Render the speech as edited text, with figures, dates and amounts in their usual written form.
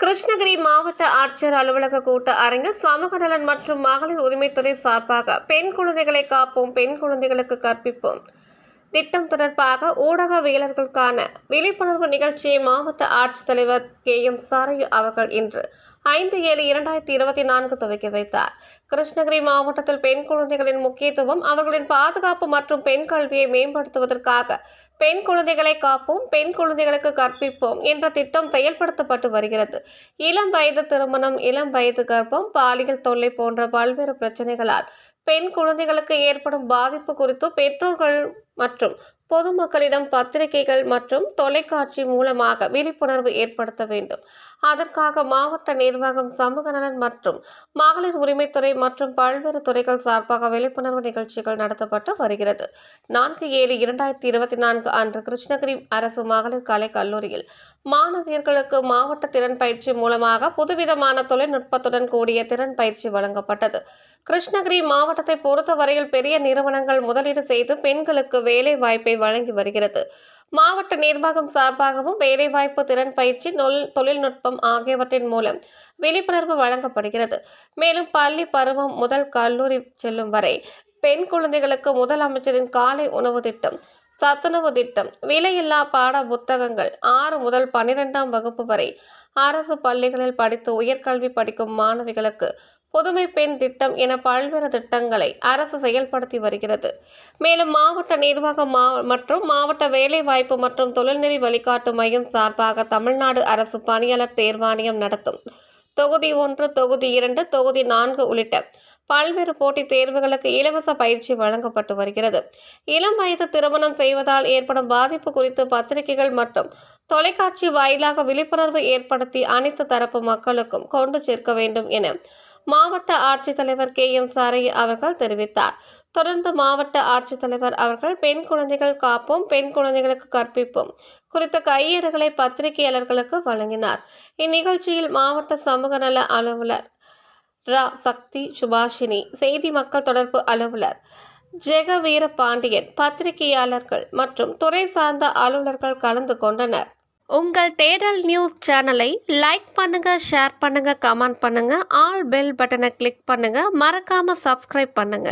கிருஷ்ணகிரி மாவட்ட ஆட்சியர் அலுவலக கூட்ட அரங்கில் சமூக நலன் மற்றும் மகளிர் உரிமைத்துறை சார்பாக பெண் குழந்தைகளை காப்போம், பெண் குழந்தைகளுக்கு கற்பிப்போம் திட்டம் தொடர்பாக ஊடகவியலர்களுக்கான விழிப்புணர்வு நிகழ்ச்சியை மாவட்ட ஆட்சித்தலைவர் KM சாரையு அவர்கள் இன்று 5/7/2024 துவக்கி வைத்தார். கிருஷ்ணகிரி மாவட்டத்தில் பெண் குழந்தைகளின் முக்கியத்துவம், அவர்களின் பாதுகாப்பு மற்றும் பெண் கல்வியை மேம்படுத்துவதற்காக பெண் குழந்தைகளை காப்போம், பெண் குழந்தைகளுக்கு கற்பிப்போம் என்ற திட்டம் செயல்படுத்தப்பட்டு வருகிறது. இளம் வயது திருமணம், இளம் வயது கர்ப்பம், பாலியல் தொல்லை போன்ற பல்வேறு பிரச்சனைகளால் பெண் குழந்தைகளுக்கு ஏற்படும் பாதிப்பு குறித்து பெற்றோர்கள் மற்றும் பொதுமக்களிடம் பத்திரிகைகள் மற்றும் தொலைக்காட்சி மூலமாக விழிப்புணர்வு ஏற்படுத்த வேண்டும். அதற்காக மாவட்ட நிர்வாகம், சமூக நலன் மற்றும் மகளிர் உரிமைத்துறை மற்றும் பல்வேறு துறைகள் சார்பாக விழிப்புணர்வு நிகழ்ச்சிகள் நடத்தப்பட்டு வருகிறது. 4/7/2024 அன்று கிருஷ்ணகிரி அரசு மகளிர் கலை கல்லூரியில் மாணவியர்களுக்கு மாவட்ட திறன் பயிற்சி மூலமாக புதுவிதமான தொழில்நுட்பத்துடன் கூடிய திறன் பயிற்சி வழங்கப்பட்டது. கிருஷ்ணகிரி மாவட்டத்தை பொறுத்தவரையில் பெரிய நிறுவனங்கள் முதலீடு செய்து பெண்களுக்கு வேலை வாய்ப்பை வழங்கி வருகிறது. மாவட்ட நிர்வாகம் சார்பாகவும் வேலைவாய்ப்பு, திறன் பயிற்சி, தொழில்நுட்பம் ஆகியவற்றின் மூலம் விழிப்புணர்வு வழங்கப்படுகிறது. மேலும் பள்ளி பருவம் முதல் கல்லூரி செல்லும் வரை பெண் குழந்தைகளுக்கு முதலமைச்சரின் காலை உணவு திட்டம், சத்துணவு திட்டம், விலையில்லா பாட புத்தகங்கள், 6 முதல் 12ஆம் வகுப்பு வரை அரசு பள்ளிகளில் படித்து உயர்கல்வி படிக்கும் மாணவிகளுக்கு புதுமை பெண் திட்டம் என பல்வேறு திட்டங்களை அரசு செயல்படுத்தி வருகிறது. மேலும் மாவட்ட நிர்வாகம் மற்றும் மாவட்ட வேலைவாய்ப்பு மற்றும் தொழில்நெறி வழிகாட்டு மையம் சார்பாக தமிழ்நாடு அரசு பணியாளர் தேர்வாணையம் நடத்தும் தொகுதி 1, தொகுதி 2, தொகுதி 4 உள்ளிட்ட பல்வேறு போட்டித் தேர்வுகளுக்கு இலவச பயிற்சி வழங்கப்பட்டு வருகிறது. இளம் வயது திருமணம் செய்வதால் ஏற்படும் பாதிப்பு குறித்து பத்திரிகைகள் மற்றும் தொலைக்காட்சி வாயிலாக விழிப்புணர்வு ஏற்படுத்தி அனைத்து தரப்பு மக்களுக்கும் கொண்டு சேர்க்க வேண்டும் என மாவட்ட ஆட்சித்தலைவர் KM சாரையு அவர்கள் தெரிவித்தார். தொடர்ந்து மாவட்ட ஆட்சித்தலைவர் அவர்கள் பெண் குழந்தைகள் காப்போம், பெண் குழந்தைகளுக்கு கற்பிப்போம் குறித்த கையேடுகளை பத்திரிகையாளர்களுக்கு வழங்கினார். இந்நிகழ்ச்சியில் மாவட்ட சமூக நல அலுவலர் சக்தி சுபாஷினி, செய்தி மக்கள் தொடர்பு அலுவலர் ஜெகவீரபாண்டியன், பத்திரிகையாளர்கள் மற்றும் துறை சார்ந்த அலுவலர்கள் கலந்து கொண்டனர். உங்கள் தேடல் நியூஸ் சேனலை லைக் பண்ணுங்க, ஷேர் பண்ணுங்க, கமெண்ட் பண்ணுங்க, ஆல் பெல் பட்டனை கிளிக் பண்ணுங்க, மறக்காம சப்ஸ்கிரைப் பண்ணுங்க.